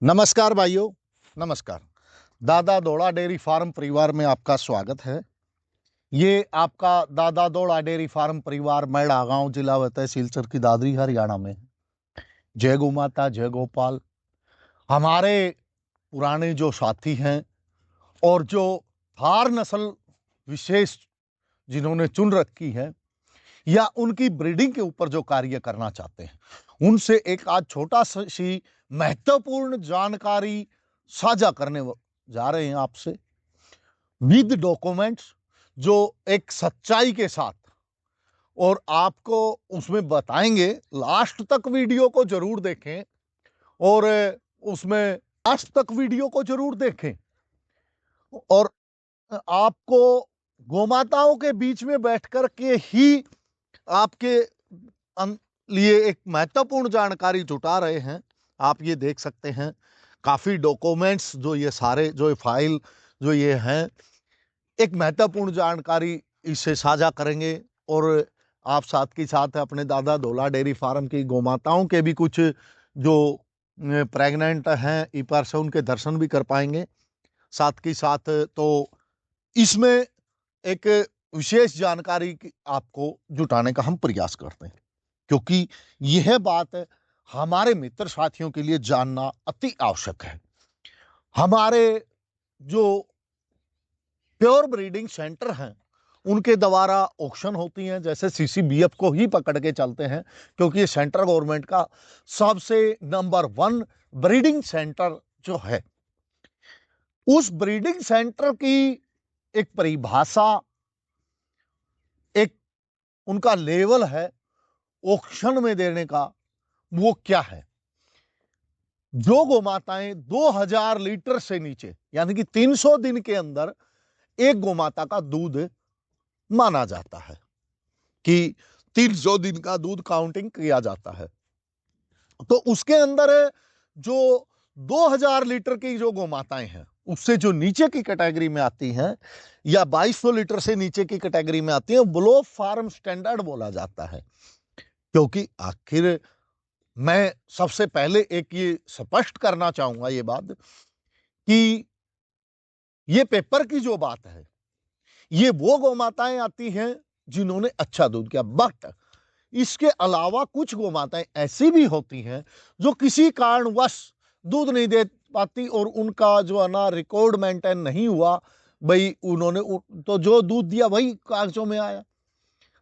नमस्कार भाइयों। नमस्कार। दादा दौड़ा डेयरी फार्म परिवार में आपका स्वागत है। ये आपका दादा दौड़ा डेयरी फार्म परिवार मैड़ा गांव जिला व तहसील चरखी दादरी हरियाणा में। जय गौ माता, जय गोपाल। हमारे पुराने जो साथी हैं और जो थार नस्ल विशेष जिन्होंने चुन रखी है या उनकी ब्रीडिंग के ऊपर जो कार्य करना चाहते हैं, उनसे एक आज छोटा सी महत्वपूर्ण जानकारी साझा करने जा रहे हैं आपसे विद डॉक्यूमेंट्स, जो एक सच्चाई के साथ, और आपको उसमें बताएंगे। लास्ट तक वीडियो को जरूर देखें और उसमें लास्ट तक वीडियो को जरूर देखें और आपको गोमाताओं के बीच में बैठकर के ही आपके लिए एक महत्वपूर्ण जानकारी जुटा रहे हैं। आप ये देख सकते हैं काफी डॉक्यूमेंट्स, जो ये सारे जो फाइल जो ये हैं, एक महत्वपूर्ण जानकारी इससे साझा करेंगे। और आप साथ के साथ अपने दादा दौला डेयरी फार्म की गोमाताओं के भी कुछ जो प्रेग्नेंट हैं ई पर से उनके दर्शन भी कर पाएंगे साथ के साथ। तो इसमें एक विशेष जानकारी आपको जुटाने का हम प्रयास करते हैं, क्योंकि यह बात हमारे मित्र साथियों के लिए जानना अति आवश्यक है। हमारे जो प्योर ब्रीडिंग सेंटर हैं उनके द्वारा ऑक्शन होती हैं, जैसे सीसीबीएफ को ही पकड़ के चलते हैं, क्योंकि ये सेंट्रल गवर्नमेंट का सबसे नंबर 1 ब्रीडिंग सेंटर जो है, उस ब्रीडिंग सेंटर की एक परिभाषा, एक उनका लेवल है ऑक्शन में देने का। वो क्या है? जो गोमाताएं 2000 लीटर से नीचे यानी कि 300 दिन के अंदर एक गोमाता का दूध माना जाता है कि 300 दिन का दूध काउंटिंग किया जाता है, तो उसके अंदर जो 2000 लीटर की जो गोमाताएं हैं उससे जो नीचे की कैटेगरी में आती हैं या 2200 लीटर से नीचे की कैटेगरी में आती हैं, ब्लो फार्म स्टैंडर्ड बोला जाता है। क्योंकि आखिर मैं सबसे पहले एक ये स्पष्ट करना चाहूंगा ये बात कि ये पेपर की जो बात है, ये वो गोमाताएं आती हैं जिन्होंने अच्छा दूध किया, बट इसके अलावा कुछ गोमाताएं ऐसी भी होती हैं जो किसी कारणवश दूध नहीं दे पाती और उनका जो है ना रिकॉर्ड मेंटेन नहीं हुआ। भाई उन्होंने तो जो दूध दिया वही कागजों में आया,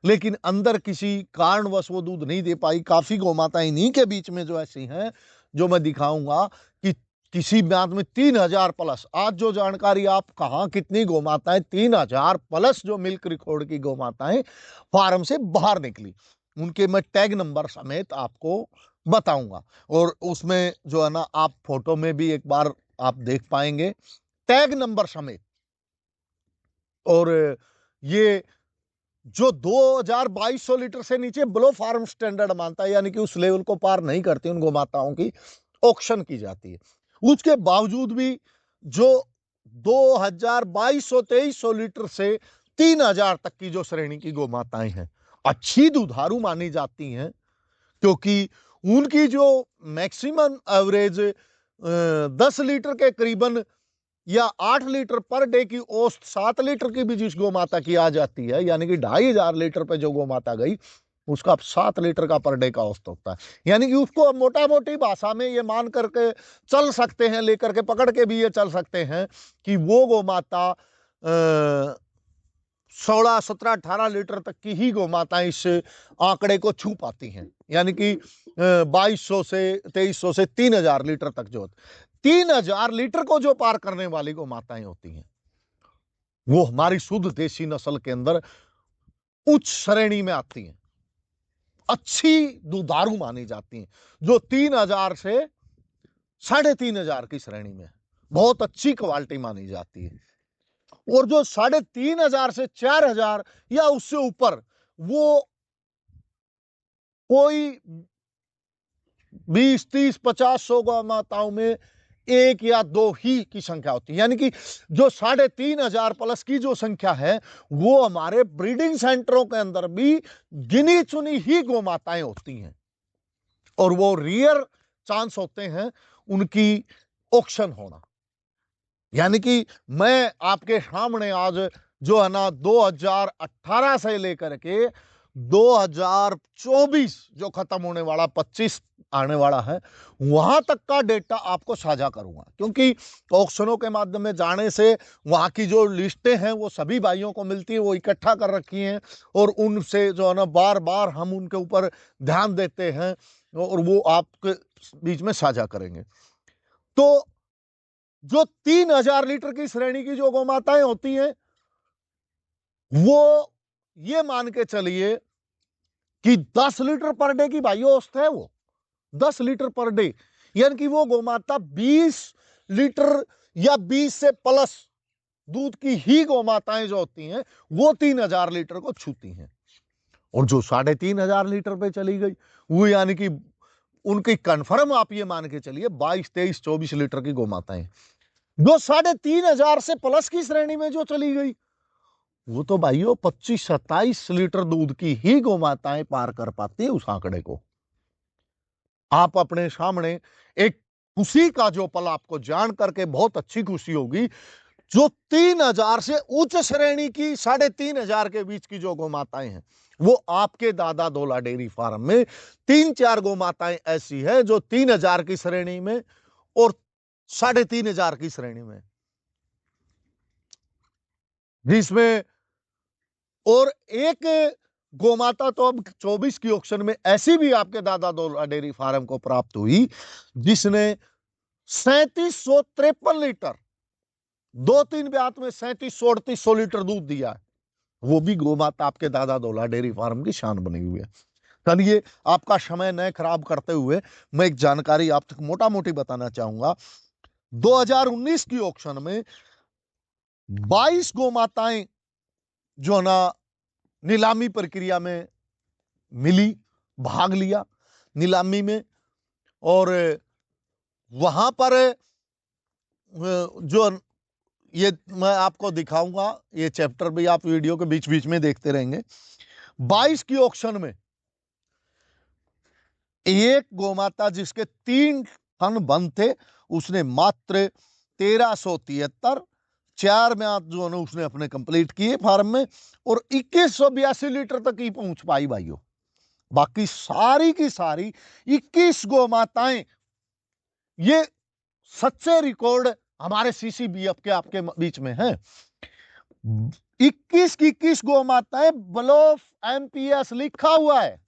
लेकिन अंदर किसी कारणवश वो दूध नहीं दे पाई। काफी गोमाताएं इन्हीं के बीच में जो ऐसी हैं जो मैं दिखाऊंगा कि किसी ब्यात में 3000 प्लस, आज जो जानकारी आप कहां कितनी गोमाताएं 3000 प्लस जो मिल्क रिकॉर्ड की गोमाताएं फार्म से बाहर निकली, उनके मैं टैग नंबर समेत आपको बताऊंगा। और उसमें जो है ना आप फोटो में भी एक बार आप देख पाएंगे टैग नंबर समेत। और ये जो 2200 लीटर से नीचे ब्लो फार्म स्टैंडर्ड मानता है, यानी कि उस लेवल को पार नहीं करती उन गोमाताओं की ऑक्शन की जाती है। उसके बावजूद भी जो 2200 2300 लीटर से 3000 तक की जो श्रेणी की गोमाताएं हैं अच्छी दुधारू मानी जाती हैं, क्योंकि उनकी जो मैक्सिमम एवरेज 10 लीटर के करीबन या 8 लीटर पर डे की औसत 7 लीटर की भी जिस गोमाता की आ जाती है, यानी कि 2500 लीटर पे जो गोमाता गई उसका 7 लीटर का पर डे का औसत होता है। यानी कि उसको मोटा मोटी भाषा में ये मान करके चल सकते हैं, लेकर के पकड़ के भी ये चल सकते हैं कि वो गोमाता 16 17 18 लीटर तक की ही गोमाताएं इस आंकड़े को छू पाती हैं, यानी कि 2200 से 2300 से 3000 लीटर तक जो 3000 लीटर को जो पार करने वाली गोमाताएं होती हैं वो हमारी शुद्ध देसी नस्ल के अंदर उच्च श्रेणी में आती हैं, अच्छी दुधारू मानी जाती हैं, जो 3000 से 3500 की श्रेणी में बहुत अच्छी क्वालिटी मानी जाती है। और जो 3500 से 4000 या उससे ऊपर, वो कोई 20 30 50 100 गोमाताओं में एक या दो ही की संख्या होती है। यानी कि जो 3500 प्लस की जो संख्या है वो हमारे ब्रीडिंग सेंटरों के अंदर भी गिनी चुनी ही गोमाताएं होती हैं, और वो रियर चांस होते हैं उनकी ऑक्शन होना। यानी कि मैं आपके सामने आज जो है ना 2018 से लेकर के 2024 जो खत्म होने वाला 25 आने वाला है, वहां तक का डेटा आपको साझा करूंगा, क्योंकि ऑक्शनों के माध्यम में जाने से वहां की जो लिस्टें हैं वो सभी भाइयों को मिलती है, वो इकट्ठा कर रखी हैं और उनसे जो है ना बार बार हम उनके ऊपर ध्यान देते हैं और वो आपके बीच में साझा करेंगे। तो जो 3000 लीटर की श्रेणी की जो गौमाताएं होती हैं, वो ये मान के चलिए कि 10 लीटर पर डे की भाई औसत है। वो 10 लीटर पर डे, यानी कि वो गौमाता 20 लीटर या 20 से प्लस दूध की ही गौमाताएं जो होती हैं वो 3000 लीटर को छूती हैं। और जो 3500 लीटर पे चली गई, वो यानी कि उनकी कंफर्म आप ये मान के चलिए 22, 23, 24 लीटर की गौमाताएं। जो 3500 से प्लस की श्रेणी में जो चली गई, वो तो भाइयों 25, 27 लीटर दूध की ही गौमाताएं पार कर पाती है उस आंकड़े को। आप अपने सामने एक खुशी का जो पल आपको जान करके बहुत अच्छी खुशी होगी, जो 3000 से उच्च श्रेणी की 3500 के बीच की जो गौमाताएं हैं, वो आपके दादा दौला डेयरी फार्म में 3-4 गौमाताएं ऐसी है जो 3000 की श्रेणी में और 3500 की श्रेणी में, जिसमें और एक गोमाता तो अब 24 की ऑक्शन में ऐसी भी आपके दादा दौला डेयरी फार्म को प्राप्त हुई जिसने 3753 लीटर 2-3 ब्यात में 3700-3800 लीटर दूध दिया है। वो भी गोमाता आपके दादा दौला डेयरी फार्म की शान बनी हुई है। चलिए, आपका समय न खराब करते हुए मैं एक जानकारी आप तक मोटा मोटी बताना चाहूंगा। 2019 की ऑक्शन में 22 गोमाताएं जो ना नीलामी प्रक्रिया में मिली, भाग लिया नीलामी में, और वहां पर जो ये मैं आपको दिखाऊंगा, ये चैप्टर भी आप वीडियो के बीच बीच में देखते रहेंगे। 22 की ऑक्शन में एक गोमाता जिसके 3 थन बंद थे, उसने मात्र 1373 4 म्याद जो है उसने अपने कंप्लीट किए फार्म में और 2182 लीटर तक ही पहुंच पाई भाइयों। बाकी सारी की सारी 21 गोमाताएं, ये सच्चे रिकॉर्ड हमारे सीसीबीएफ के आपके बीच में हैं। 21 की 21 गोमाताएं ब्लॉफ एमपीएस लिखा हुआ है।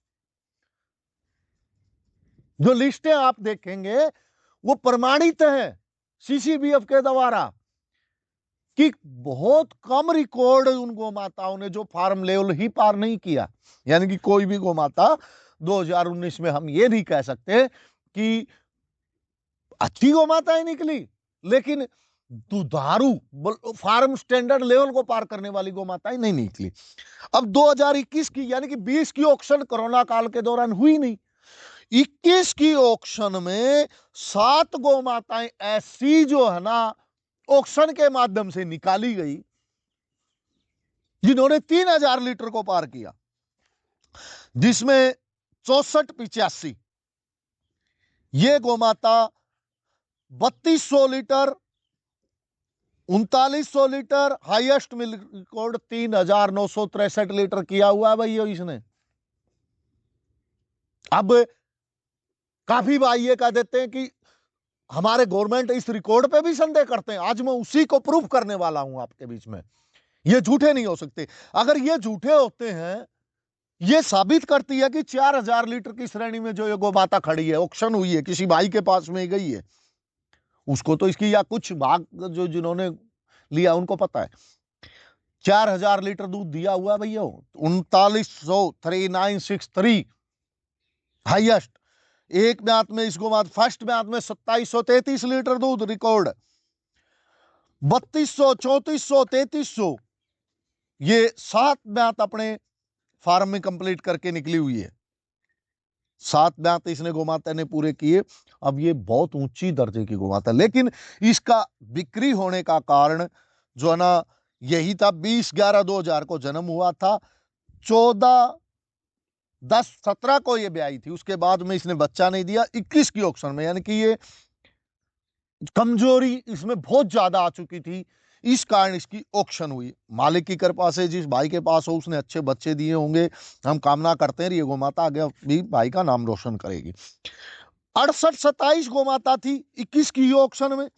जो लिस्टें आप देखेंगे वो प्रमाणित है सीसीबीएफ के द्वारा कि बहुत कम रिकॉर्ड उन गोमाताओं ने जो फार्म लेवल ही पार नहीं किया। यानी कि कोई भी गोमाता 2019 में हम ये नहीं कह सकते कि अच्छी गोमाताएं निकली, लेकिन दुधारू फार्म स्टैंडर्ड लेवल को पार करने वाली गोमाताएं नहीं निकली। अब 2021 की यानी कि 20 की ऑक्शन कोरोना काल के दौरान हुई नहीं। 21 की ऑक्शन में 7 गोमाताएं ऐसी जो है ना ऑक्शन के माध्यम से निकाली गई जिन्होंने 3000 लीटर को पार किया, जिसमें 64-85 ये गोमाता 3200 litre, 3900 litre, highest milk record 3963 litre किया हुआ है भाई इसने। अब काफी भाई ये कह देते हैं कि हमारे गवर्नमेंट इस रिकॉर्ड पे भी संदेह करते हैं। आज मैं उसी को प्रूफ करने वाला हूं आपके बीच में। ये झूठे नहीं हो सकते। अगर ये झूठे होते हैं, ये साबित करती है कि 4000 लीटर की श्रेणी में जो ये गोमाता खड़ी है, ऑक्शन हुई है, किसी भाई के पास में गई है, उसको तो इसकी या कुछ भाग जो जिन्होंने लिया उनको पता है। 4000 लीटर दूध दिया हुआ भैया, 3963 हाईएस्ट। एक ब्यात में इसको बाद फर्स्ट ब्यात में 2733 लीटर दूध रिकॉर्ड, 3200, 3400, 3300 ये 7 ब्यात अपने फार्म में कंप्लीट करके निकली हुई है। 7 ब्यात इसने गोमाता ने पूरे किए। अब ये बहुत ऊंची दर्जे की गोमाता, लेकिन इसका बिक्री होने का कारण जो है ना यही था। 20/11/2000 को जन्म हुआ था, 14/10/17 को ये ब्याई थी, उसके बाद में इसने बच्चा नहीं दिया। 21 की ऑक्शन में यानी कि ये कमजोरी इसमें बहुत ज्यादा आ चुकी थी, इस कारण इसकी ऑक्शन हुई। मालिक की कृपा से जिस भाई के पास हो उसने अच्छे बच्चे दिए होंगे, हम कामना करते हैं ये गोमाता आगे भी भाई का नाम रोशन करेगी। 68-27 गोमाता थी 21 की ऑक्शन में,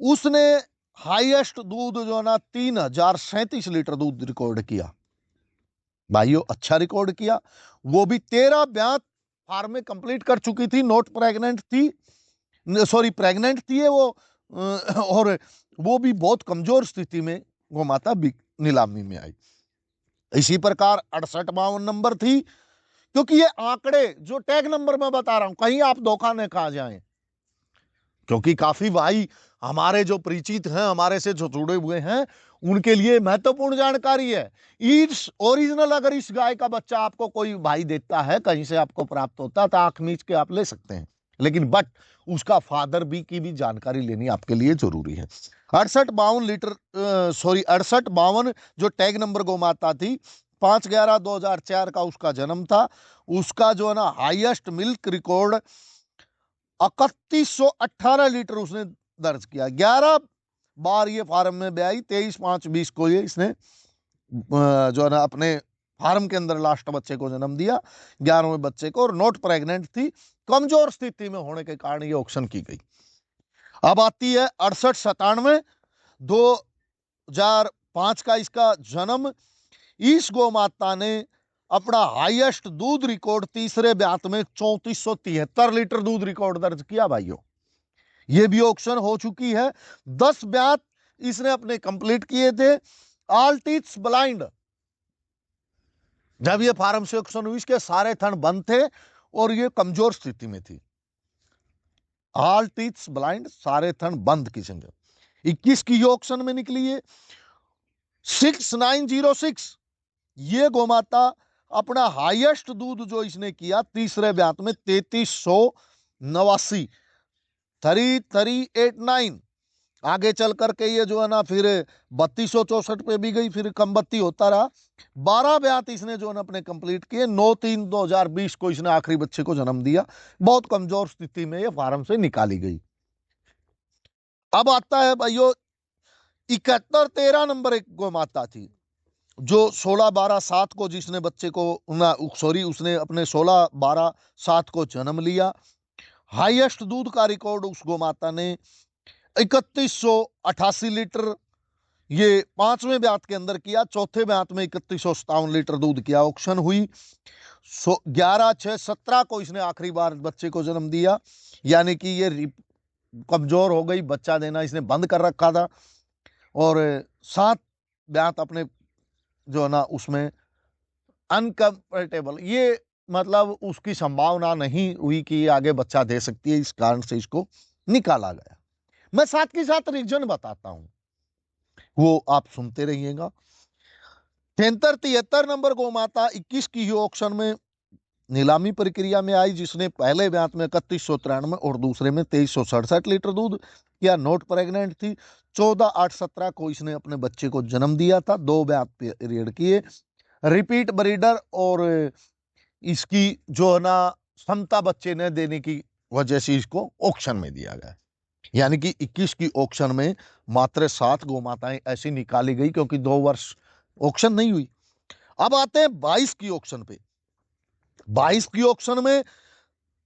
उसने हाईएस्ट दूध जो है ना 3037 लीटर दूध रिकॉर्ड किया। भाइयों अच्छा रिकॉर्ड किया, वो भी 13 ब्यात फार्म में कंप्लीट कर चुकी थी, नॉट प्रेग्नेंट थी, सॉरी प्रेग्नेंट थी वो, और वो भी बहुत कमजोर स्थिति में वो माता नीलामी में आई। इसी प्रकार 68-52 नंबर थी, क्योंकि ये आंकड़े जो टैग नंबर मैं बता रहा हूं कहीं आप धोखा न खा जाएं, क्योंकि काफी भाई हमारे जो परिचित हैं, हमारे से जो जुड़े हुए हैं, उनके लिए महत्वपूर्ण जानकारी है। इस ओरिजिनल अगर इस गाय का बच्चा आपको कोई भाई देता है, कहीं से आपको प्राप्त होता है, तो आंख मीच के आप ले सकते हैं, लेकिन बट उसका फादर भी की भी जानकारी लेनी आपके लिए जरूरी है। 68-52 जो टैग नंबर गोमाता थी, 5/11/2004 का उसका जन्म था। उसका जो है ना हाईएस्ट मिल्क रिकॉर्ड 3118 लीटर उसने दर्ज किया। 11 बार ये फार्म में ब्याई, 23/5/20 को ये इसने जो है ना अपने फार्म के अंदर लास्ट बच्चे को जन्म दिया, 11वें बच्चे को, और नॉट प्रेग्नेंट थी, कमजोर स्थिति में होने के कारण ये ऑक्शन की गई। अब आती है 68-97, 2005 का इसका जन्म। इस गोमाता ने अपना हाईएस्ट दूध रिकॉर्ड तीसरे ब्यात में 3473 लीटर दूध रिकॉर्ड दर्ज किया भाइयों। ये भी ऑक्शन हो चुकी है। 10 ब्यात इसने अपने कंप्लीट किए थे। ऑल टीथ्स ब्लाइंड, जब ये फार्म से ऑक्शन हुई इसके सारे थन बंद थे और ये कमजोर स्थिति में थी। ऑल टीथ्स ब्लाइंड, सारे थन बंद की संख्या। 21 की ऑक्शन में निकली है 6906। ये गोमाता अपना हाईएस्ट दूध जो इसने किया तीसरे ब्यात में 3389, 3389। आगे चल करके ये जो है ना फिर 3264 पे भी गई, फिर कम बत्ती होता रहा। 12 ब्यात इसने जो है ना अपने कंप्लीट किए। 9/3/2020 को इसने आखिरी बच्चे को जन्म दिया। बहुत कमजोर स्थिति में ये फार्म से निकाली गई। अब आता है भाइयों 71-13 नंबर एक गोमाता थी, जो 16/12/7 को जिसने बच्चे को सॉरी उसने अपने 16/12/7 को जन्म लिया। हाईएस्ट दूध का रिकॉर्ड उस गोमाता ने 3188 लीटर ये 5वें ब्यात के अंदर किया। चौथे ब्यात में 3157 लीटर दूध की ऑक्शन हुई। 11/6/17 को इसने आखिरी बार बच्चे को जन्म दिया, यानी कि ये कमजोर हो गई, बच्चा देना इसने बंद कर रखा था। और 7 ब्यात अपने जो है ना उसमें अनकंफर्टेबल, ये मतलब उसकी संभावना नहीं हुई कि ये आगे बच्चा दे सकती है, इस कारण से इसको निकाला गया। मैं साथ के साथ रीजन बताता हूं, वो आप सुनते रहिएगा। 73-73 नंबर गोमाता 21 की ही ऑक्शन में नीलामी प्रक्रिया में आई, जिसने पहले ब्यात में 3193 और दूसरे में 2367 लीटर दूध किया। नोट प्रेग्नेंट थी। 14/8/17 को इसने अपने बच्चे को जन्म दिया था। 2 ब्यात पीरियड किए। रिपीट ब्रीडर और इसकी जो है ना क्षमता बच्चे ने देने की वजह से इसको ऑक्शन में दिया गया, यानी कि 21 की ऑक्शन में मात्र 7 गोमाताएं ऐसी निकाली गई, क्योंकि 2 वर्ष ऑक्शन नहीं हुई। अब आते हैं 22 की ऑक्शन पे। 22 की ऑक्शन में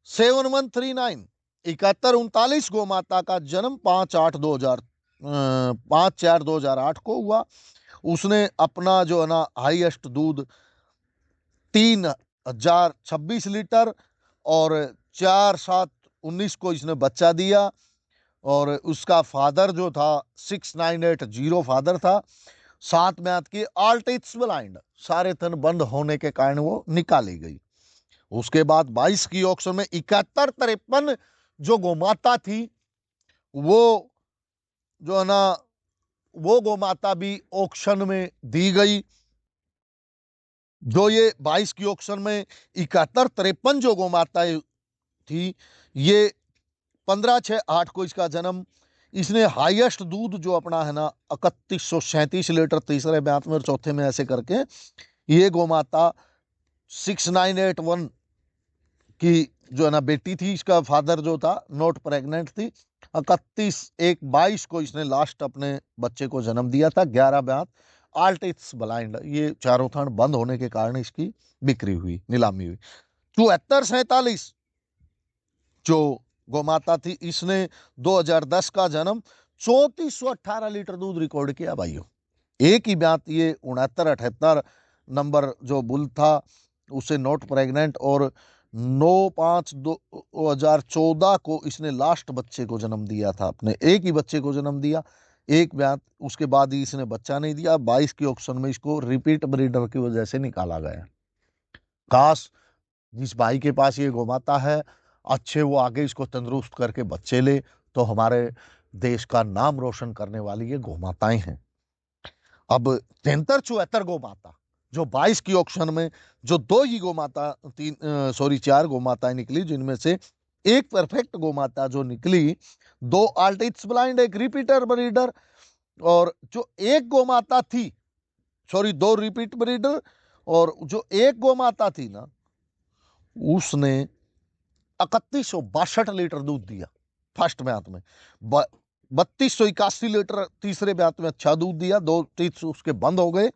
7139 7139 गोमाता का जन्म 5/4/2008 को हुआ। उसने अपना जो है ना हाईएस्ट दूध 3026 लीटर और 4/7/19 को इसने बच्चा दिया। और उसका फादर जो था 6980 फादर था। 7 ब्यात की ऑल टीथ्स ब्लाइंड, सारे थन बंद होने के कारण वो निकाली गई। उसके बाद 22 की ऑक्शन में 71-53 जो गोमाता थी, वो जो है ना वो गोमाता भी ऑक्शन में दी गई। जो ये 22 की ऑक्शन में 71-53 जो गोमाताएं थी, ये 15/6/8 को इसका जन्म। इसने हाईएस्ट दूध जो अपना है ना 3137 लीटर तीसरे ब्यात में और चौथे में ऐसे करके ये गोमाता 6981 की जो है ना बेटी थी, इसका फादर जो था नॉट प्रेग्नेंट थी। 31/1/22 को इसने लास्ट अपने बच्चे को जन्म दिया था। 11 ब्यात आल्ट इट्स ब्लाइंड, ये चारों थन बंद होने के कारण इसकी बिक्री हुई, नीलामी हुई। 7447 जो गोमाता थी, इसने 2010 का जन्म, 3418 लीटर दूध रिकॉर्ड किया भाइयों। एक ही ब्यात ये 69-78 नंबर जो बुल था उसे नॉट प्रेग्नेंट, और 9/5/2014 को इसने लास्ट बच्चे को जन्म दिया था, अपने एक ही बच्चे को जन्म दिया, एक ब्यात। उसके बाद ही इसने बच्चा नहीं दिया। 22 की ऑक्शन में इसको रिपीट ब्रीडर की वजह से निकाला गया। काश जिस भाई के पास ये गोमाता है, अच्छे वो आगे इसको तंदुरुस्त करके बच्चे ले, तो हमारे देश का नाम रोशन करने वाली ये गोमाताएं हैं। अब 73-74 गोमाता जो 22 की ऑक्शन में जो दो ही गोमाता, 4 गोमाताएं निकली, जिनमें से एक परफेक्ट गोमाता जो निकली, 2 आल्टिट्स ब्लाइंड, एक रिपीटर ब्रीडर, और जो एक गोमाता थी, 2 रिपीट ब्रीडर, और जो एक गोमाता थी ना, उसने 3162 लीटर दूध दिया फर्स्ट ब्यात में, 3281 लीटर तीसरे ब्यात में अच्छा दूध दिया। 2 टीथ उसके बंद हो गए,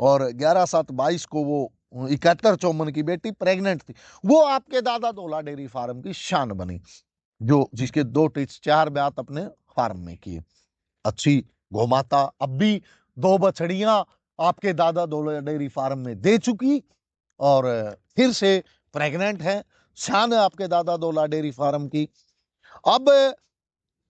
और 11/7/22 को वो 71-54 की बेटी प्रेग्नेंट थी। वो आपके दादा दौला डेयरी फार्म की शान बनी, जो जिसके 2 टीथ 4 ब्यात अपने फार्म में किए। अच्छी गोमाता, अब भी 2 बछड़ियां आपके दादा दौला डेयरी फार्म में दे चुकी, और फिर से प्रेग्नेंट है। शान है आपके दादा दौला डेयरी फार्म की। अब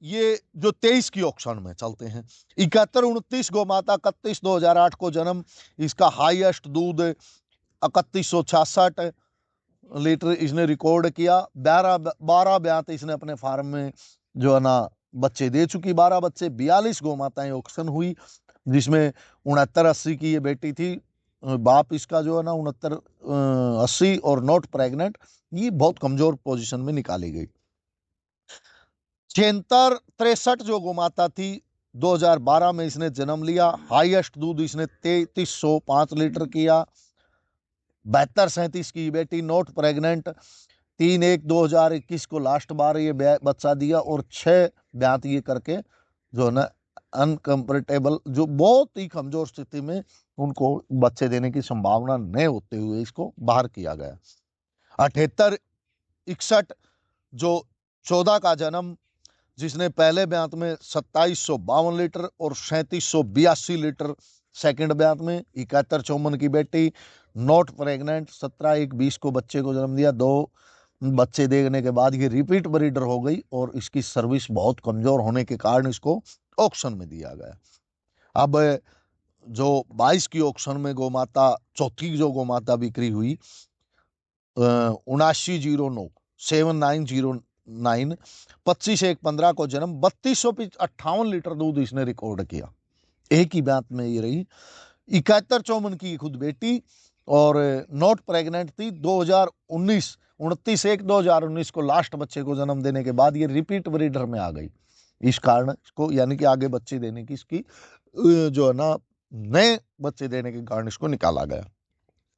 ये जो 23 की ऑक्शन में चलते हैं, 71-29 गोमाता, 31/2008 को जन्म, इसका हाईएस्ट दूध 3166 लीटर इसने रिकॉर्ड किया। 12 ब्यात इसने अपने फार्म में जो है ना बच्चे दे चुकी, 12 बच्चे। 42 गोमाताएं ऑक्शन हुई, जिसमें 69-80 की ये बेटी थी, बाप इसका जो है ना 69-80 और नॉट प्रेग्नेंट, ये बहुत कमजोर पोजीशन में निकाली गई। 76-63 जो गोमाता थी, 2012 में इसने जन्म लिया। हाईएस्ट दूध इसने 3305 लीटर किया। 72-37 की बेटी नॉट प्रेग्नेंट, 3/1/2021 को लास्ट बार ये बच्चा दिया, और 6 ब्यात ये करके जो है ना अनकम्फर्टेबल, जो बहुत ही कमजोर स्थिति में उनको बच्चे देने की संभावना नहीं होते हुए इसको बाहर किया गया। 78-61 जो 14 का जन्म, जिसने पहले ब्यात में 2752 लीटर और 3782 लीटर सेकंड ब्यात में। 71-54 की बेटी नॉट प्रेग्नेंट, 17/1/20 को बच्चे को जन्म दिया। 2 बच्चे देने के बाद ये रिपीट ब्रीडर हो गई, और इसकी सर्विस बहुत कमजोर होने के कारण इसको ऑक्शन में दिया गया। अब जो 22 की ऑक्शन में गोमाता, चौथी जो गोमाता बिक्री हुई, 7909 7909, 25/1/15 को जन्म, 3258 लीटर दूध इसने रिकॉर्ड किया, एक ही ब्यात में ये रही। 71-54 की खुद बेटी, और नॉट प्रेग्नेंट थी। 2019 29/1/2019 को लास्ट बच्चे को जन्म देने के बाद ये रिपीट ब्रीडर में आ गई। इस कारण इसको, यानी कि आगे बच्चे देने की इसकी जो है ना नए बच्चे देने के कारण इसको निकाला गया।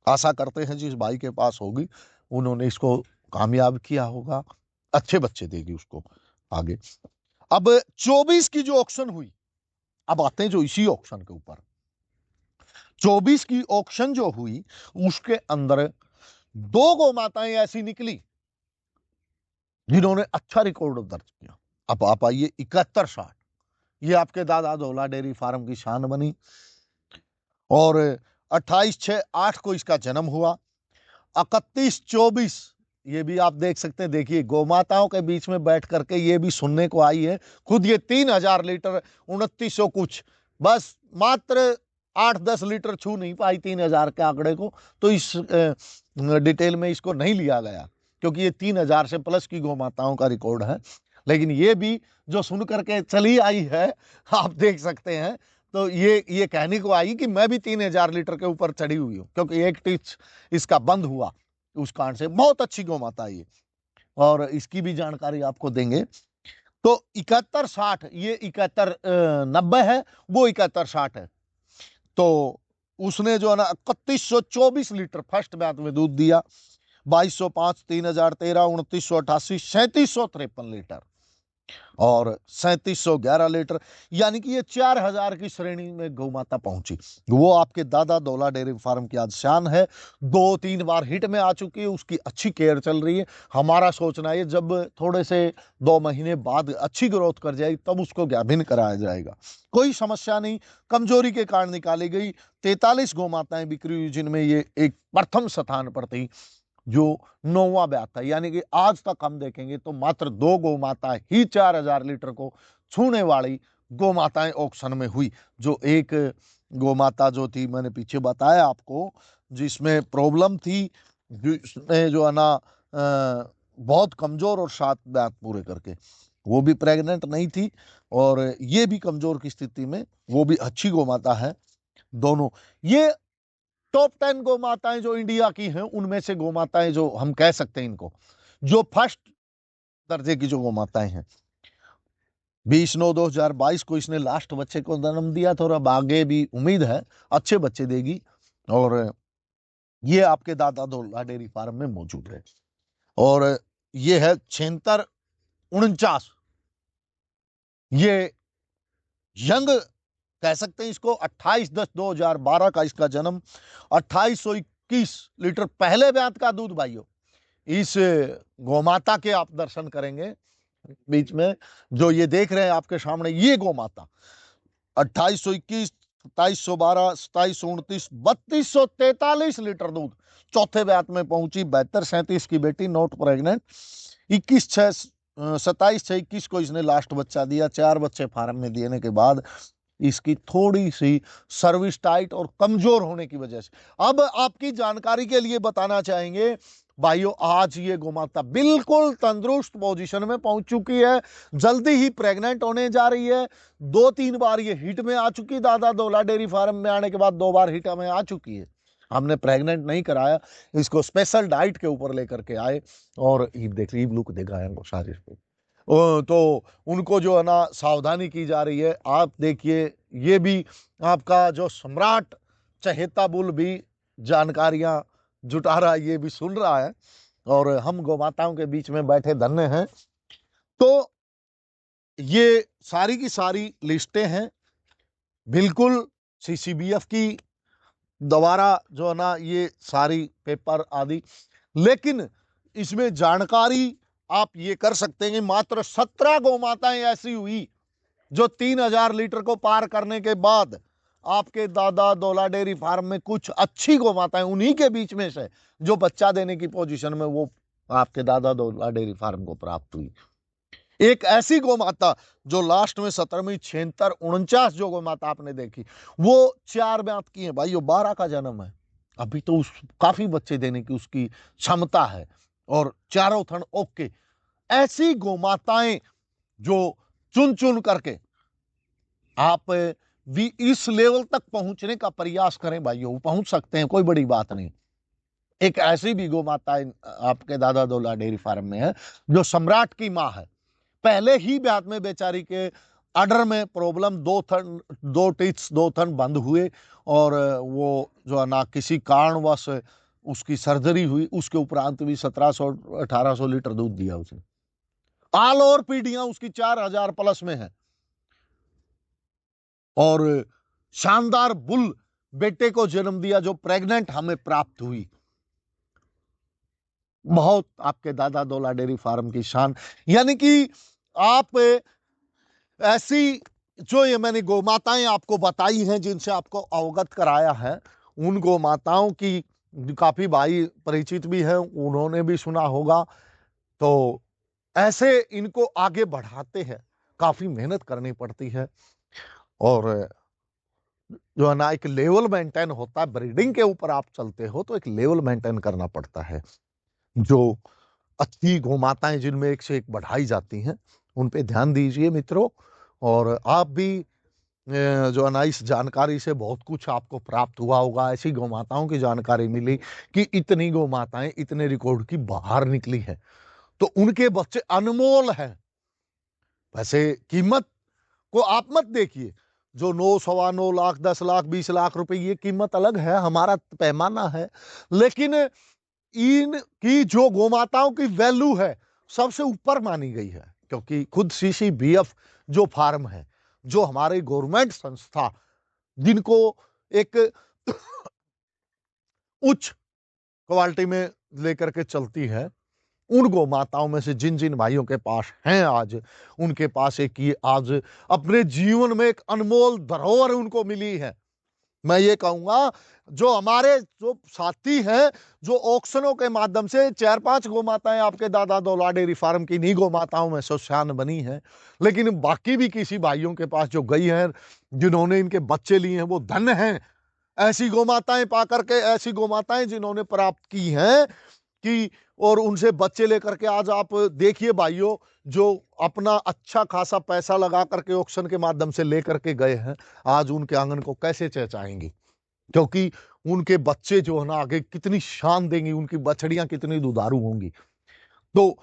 आशा करते हैं जिस भाई के पास होगी उन्होंने इसको कामयाब किया होगा, अच्छे बच्चे देगी उसको आगे। अब 24 की जो ऑक्शन हुई, अब आते हैं जो इसी ऑक्शन के ऊपर। 24 की ऑक्शन जो हुई, उसके अंदर 2 गोमाताएं ऐसी निकली जिन्होंने अच्छा रिकॉर्ड दर्ज किया। अब आप आइए 71-60, ये आपके दादा दौला डेयरी फार्म की शान बनी, और 28/6/8 को इसका जन्म हुआ। 31-24 ये भी आप देख सकते हैं, देखिए गोमाताओं के बीच में बैठ करके ये भी सुनने को आई है, खुद ये 3000 लीटर 2900 कुछ, बस मात्र 8-10 लीटर छू नहीं पाई 3000 के आंकड़े को, तो इस डिटेल में इसको नहीं लिया गया, क्योंकि ये 3000 से प्लस की गोमाताओं का रिकॉर्ड है। लेकिन ये भी जो सुन करके चली आई है, आप देख सकते हैं, तो ये कहने को आई कि मैं भी 3000 लीटर के ऊपर चढ़ी हुई हूँ, क्योंकि एक टीच इसका बंद हुआ उस कारण से। बहुत अच्छी गोमाता है ये, और इसकी भी जानकारी आपको देंगे। तो 71-60, ये 71-90 है, वो 71-60 है। तो उसने जो है ना 3124 लीटर फर्स्ट ब्यात में दूध दिया, 2205, 3013, 2988, 3753 लीटर और 3711 लीटर, यानी कि ये 4000 की श्रेणी में गौमाता पहुंची। वो आपके दादा दौला डेयरी फार्म की आज शान है। 2-3 बार हिट में आ चुकी है, उसकी अच्छी केयर चल रही है। हमारा सोचना है जब थोड़े से 2 महीने बाद अच्छी ग्रोथ कर जाएगी तब उसको गाभिन कराया जाएगा, कोई समस्या नहीं। कमजोरी के कारण निकाली गई। 43 गौमाताएं बिक्री हुई, जिनमें ये एक प्रथम स्थान पर थी जो 9वां ब्याह था। यानी कि आज तक हम देखेंगे तो मात्र 2 गौमाता ही 4000 लीटर को छूने वाली गौमाताएं ऑक्शन में हुई। जो एक गौमाता जो थी, मैंने पीछे बताया आपको, जिसमें प्रॉब्लम थी, जिसने जो है ना बहुत कमजोर और 7 ब्याह पूरे करके वो भी प्रेग्नेंट नहीं थी, और ये भी कमजोर की स्थिति में वो भी अच्छी गौमाता है। दोनों ये टॉप 10 गौमाताएं जो इंडिया की हैं, उनमें से गौमाताएं जो हम कह सकते हैं इनको, जो फर्स्ट दर्जे की जो गौमाताएं हैं। 20/9/2022 को इसने लास्ट बच्चे को जन्म दिया था और अब आगे भी उम्मीद है अच्छे बच्चे देगी। और ये आपके दादा दौला डेयरी फार्म में मौजूद है। और ये है 7649, ये यंग कह सकते हैं इसको। 28/10/2012 का इसका जन्म, 2821 लीटर पहले ब्यात का दूध भाइयों। इस गौमाता के आप दर्शन करेंगे बीच में, जो ये देख रहे हैं आपके सामने, ये गौमाता 2821, 2712, 2729, 3243 लीटर दूध चौथे ब्यात में पहुंची। 7237 की बेटी, नॉट प्रेग्नेंट। 27/6/21 को इसने लास्ट बच्चा दिया। 4 बच्चे फार्म में देने के बाद इसकी थोड़ी सी सर्विस टाइट और कमजोर होने की वजह से, अब आपकी जानकारी के लिए बताना चाहेंगे भाइयों, आज ये गौमाता बिल्कुल तंदुरुस्त पोजीशन में पहुंच चुकी है, जल्दी ही प्रेग्नेंट होने जा रही है। 2-3 बार ये हिट में आ चुकी, दादा दौला डेयरी फार्म में आने के बाद 2 बार हिट में आ चुकी है। हमने प्रेग्नेंट नहीं कराया, इसको स्पेशल डाइट के ऊपर लेकर के आए, और देख लीजिए लुक देखा है सारे पे। तो उनको जो है ना सावधानी की जा रही है। आप देखिए, ये भी आपका जो सम्राट चहेता बुल भी जानकारियां जुटा रहा है, ये भी सुन रहा है, और हम गौमाताओं के बीच में बैठे धन्य हैं। तो ये सारी की सारी लिस्टें हैं, बिल्कुल सीसीबीएफ की दोबारा जो है ना ये सारी पेपर आदि, लेकिन इसमें जानकारी आप ये कर सकते हैं कि मात्र 17 गौमाताएं ऐसी हुई जो 3000 लीटर को पार करने के बाद आपके दादा दौला डेयरी फार्म में कुछ अच्छी गौमाताएं, उन्हीं के बीच में से जो बच्चा देने की पोजीशन में वो आपके दादा दौला डेयरी फार्म को प्राप्त हुई। एक ऐसी गौमाता जो लास्ट में 17वीं 7649 जो गौमाता आपने देखी, वो 4 ब्यात की है भाई, 12 का जन्म है, अभी तो उस काफी बच्चे देने की उसकी क्षमता है, और चारों थन ओके। ऐसी गौमाताएं जो चुन चुन करके आप भी इस लेवल तक पहुंचने का प्रयास करें भाइयों, पहुंच सकते हैं, कोई बड़ी बात नहीं। एक ऐसी भी गौमाता आपके दादा दौला डेयरी फार्म में है जो सम्राट की मां है। पहले ही ब्यात में बेचारी के अडर में प्रॉब्लम, 2 टीथ्स 2 थन बंद हुए, और वो जो है ना किसी कारणवश उसकी सर्जरी हुई। उसके उपरांत भी 1700-1800 लीटर दूध दिया उसने। ऑल ओवर पीढ़ियां उसकी 4000 प्लस में है, और शानदार बुल बेटे को जन्म दिया जो प्रेग्नेंट हमें प्राप्त हुई। बहुत आपके दादा दौला डेयरी फार्म की शान। यानी कि आप ऐसी जो ये मैंने गौमाताएं आपको बताई हैं, जिनसे आपको अवगत कराया है, उन गौमाताओं की काफी भाई परिचित भी हैं, उन्होंने भी सुना होगा। तो ऐसे इनको आगे बढ़ाते हैं, काफी मेहनत करनी पड़ती है, और जो है ना एक लेवल मेंटेन होता है। ब्रीडिंग के ऊपर आप चलते हो तो एक लेवल मेंटेन करना पड़ता है। जो अच्छी गौमाताएं जिनमें एक से एक बढ़ाई जाती हैं, उन पे ध्यान दीजिए मित्रों। और आप भी जो है ना इस जानकारी से बहुत कुछ आपको प्राप्त हुआ होगा। ऐसी गौमाताओं की जानकारी मिली कि इतनी गौमाताएं इतने रिकॉर्ड की बाहर निकली है, तो उनके बच्चे अनमोल हैं। वैसे कीमत को आप मत देखिए, जो 9, 9.25 लाख, 10 लाख, 20 लाख रुपए, ये कीमत अलग है, हमारा पैमाना है। लेकिन इनकी जो गोमाताओं की वैल्यू है सबसे ऊपर मानी गई है, क्योंकि खुद सीसीबीएफ जो फार्म है, जो हमारी गवर्नमेंट संस्था जिनको एक उच्च क्वालिटी में लेकर के चलती है, उन गौ माताओं में से जिन जिन भाइयों के पास हैं आज, उनके पास एक ये आज अपने जीवन में एक अनमोल धरोहर उनको मिली है। मैं ये कहूंगा, जो हमारे जो साथी हैं, जो ऑक्शनों के माध्यम से 4-5 गौ माताएं आपके दादा दौला डेयरी फार्म की इन्हीं गौ माताओं में से शान बनी हैं, लेकिन बाकी भी किसी भाइयों के पास जो गई हैं, जिन्होंने इनके बच्चे लिए हैं, वो धन्य हैं। ऐसी गौ माताएं पा करके, ऐसी गौ माताएं जिन्होंने प्राप्त की हैं कि, और उनसे बच्चे लेकर के आज आप देखिए भाइयों, जो अपना अच्छा खासा पैसा लगा करके ऑक्शन के माध्यम से लेकर के गए हैं, आज उनके आंगन को कैसे चहचाएंगी, क्योंकि उनके बच्चे जो है ना आगे कितनी शान देंगी, उनकी बछड़ियां कितनी दुधारू होंगी। तो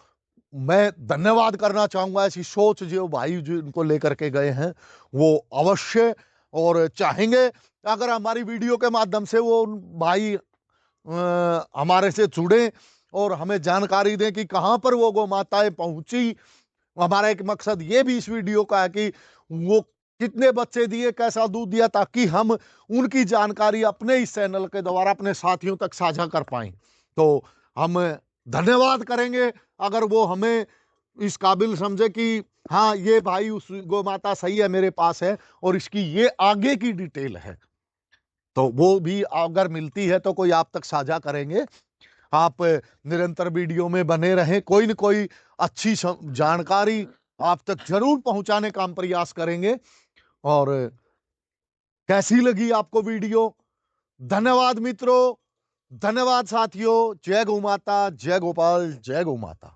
मैं धन्यवाद करना चाहूंगा ऐसी सोच जो भाई जो इनको लेकर के गए हैं, वो अवश्य और चाहेंगे अगर हमारी वीडियो के माध्यम से वो भाई हमारे से जुड़े और हमें जानकारी दें कि कहां पर वो गौ माताएं पहुंची। हमारा एक मकसद ये भी इस वीडियो का है कि वो कितने बच्चे दिए, कैसा दूध दिया, ताकि हम उनकी जानकारी अपने इस चैनल के द्वारा अपने साथियों तक साझा कर पाएं। तो हम धन्यवाद करेंगे अगर वो हमें इस काबिल समझे कि हाँ, ये भाई उस गौ माता सही है, मेरे पास है और इसकी ये आगे की डिटेल है, तो वो भी अगर मिलती है तो कोई आप तक साझा करेंगे। आप निरंतर वीडियो में बने रहें, कोई न कोई अच्छी जानकारी आप तक जरूर पहुंचाने का हम प्रयास करेंगे। और कैसी लगी आपको वीडियो? धन्यवाद मित्रों, धन्यवाद साथियों। जय गौ माता, जय गोपाल, जय गौ माता।